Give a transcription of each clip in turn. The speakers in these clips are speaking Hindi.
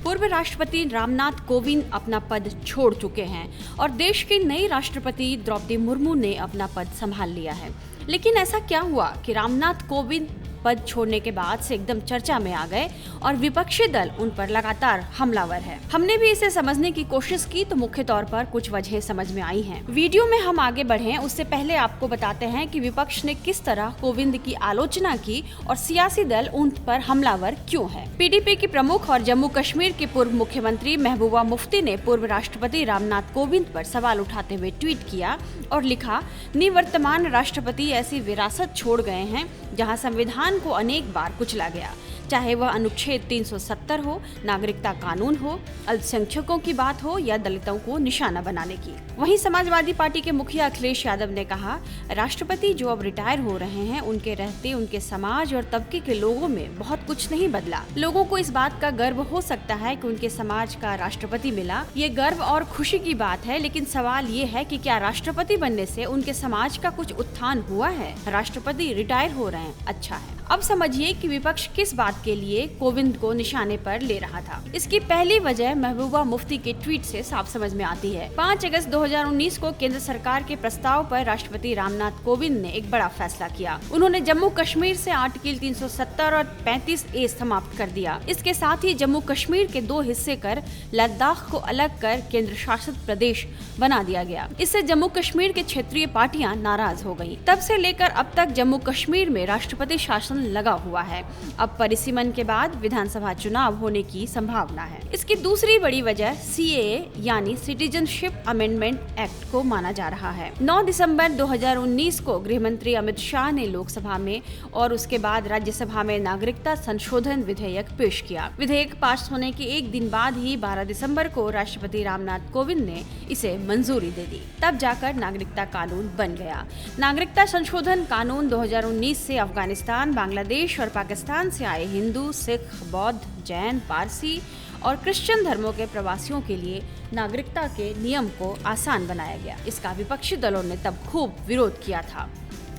पूर्व राष्ट्रपति रामनाथ कोविंद अपना पद छोड़ चुके हैं और देश की नई राष्ट्रपति द्रौपदी मुर्मू ने अपना पद संभाल लिया है। लेकिन ऐसा क्या हुआ कि रामनाथ कोविंद पद छोड़ने के बाद से एकदम चर्चा में आ गए और विपक्षी दल उन पर लगातार हमलावर है। हमने भी इसे समझने की कोशिश की तो मुख्य तौर पर कुछ वजह समझ में आई हैं। वीडियो में हम आगे बढ़ें उससे पहले आपको बताते हैं कि विपक्ष ने किस तरह कोविंद की आलोचना की और सियासी दल उन पर हमलावर क्यों है। पीडीपी की प्रमुख और जम्मू कश्मीर की पूर्व मुख्यमंत्री महबूबा मुफ्ती ने पूर्व राष्ट्रपति रामनाथ कोविंद पर सवाल उठाते हुए ट्वीट किया और लिखा, निवर्तमान राष्ट्रपति ऐसी विरासत छोड़ गए हैं जहां संविधान को अनेक बार कुचला गया, चाहे वह अनुच्छेद 370 हो, नागरिकता कानून हो, अल्पसंख्यकों की बात हो या दलितों को निशाना बनाने की। वहीं समाजवादी पार्टी के मुखिया अखिलेश यादव ने कहा, राष्ट्रपति जो अब रिटायर हो रहे हैं उनके रहते उनके समाज और तबके के लोगों में बहुत कुछ नहीं बदला। लोगों को इस बात का गर्व हो सकता है कि उनके समाज का राष्ट्रपति मिला, ये गर्व और खुशी की बात है, लेकिन सवाल ये है कि क्या राष्ट्रपति बनने से उनके समाज का कुछ उत्थान हुआ है? राष्ट्रपति रिटायर हो रहे हैं, अच्छा है। अब समझिए कि विपक्ष किस बात के लिए कोविंद को निशाने पर ले रहा था। इसकी पहली वजह महबूबा मुफ्ती के ट्वीट से साफ समझ में आती है। 5 अगस्त 2019 को केंद्र सरकार के प्रस्ताव पर राष्ट्रपति रामनाथ कोविंद ने एक बड़ा फैसला किया। उन्होंने जम्मू कश्मीर से आर्टिकल 370 और 35A समाप्त कर दिया। इसके साथ ही जम्मू कश्मीर के 2 हिस्से कर लद्दाख को अलग कर केंद्र शासित प्रदेश बना दिया गया। इससे जम्मू कश्मीर के क्षेत्रीय पार्टियां नाराज हो गयी। तब से लेकर अब तक जम्मू कश्मीर में राष्ट्रपति शासन लगा हुआ है। अब परिसीमन के बाद विधानसभा चुनाव होने की संभावना है। इसकी दूसरी बड़ी वजह CAA यानी सिटीजनशिप अमेंडमेंट एक्ट को माना जा रहा है। 9 दिसंबर 2019 को गृह मंत्री अमित शाह ने लोकसभा में और उसके बाद राज्यसभा में नागरिकता संशोधन विधेयक पेश किया। विधेयक पास होने के एक दिन बाद ही 12 दिसंबर को राष्ट्रपति रामनाथ कोविंद ने इसे मंजूरी दे दी। तब जाकर नागरिकता कानून बन गया। नागरिकता संशोधन कानून 2019 से अफगानिस्तान, बांग्लादेश और पाकिस्तान से आए हिंदू, सिख, बौद्ध, जैन, पारसी और क्रिश्चियन धर्मों के प्रवासियों के लिए नागरिकता के नियम को आसान बनाया गया। इसका विपक्षी दलों ने तब खूब विरोध किया था।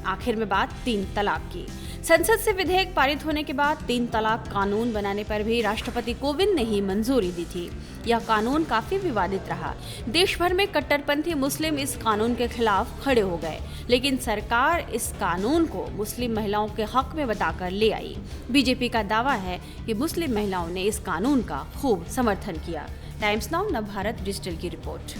आखिर में बात 3 तलाक की। संसद से विधेयक पारित होने के बाद 3 तलाक कानून बनाने पर भी राष्ट्रपति कोविंद ने ही मंजूरी दी थी। यह कानून काफी विवादित रहा। देश भर में कट्टरपंथी मुस्लिम इस कानून के खिलाफ खड़े हो गए, लेकिन सरकार इस कानून को मुस्लिम महिलाओं के हक में बताकर ले आई। बीजेपी का दावा है कि मुस्लिम महिलाओं ने इस कानून का खूब समर्थन किया। टाइम्स नाउ नवभारत डिजिटल की रिपोर्ट।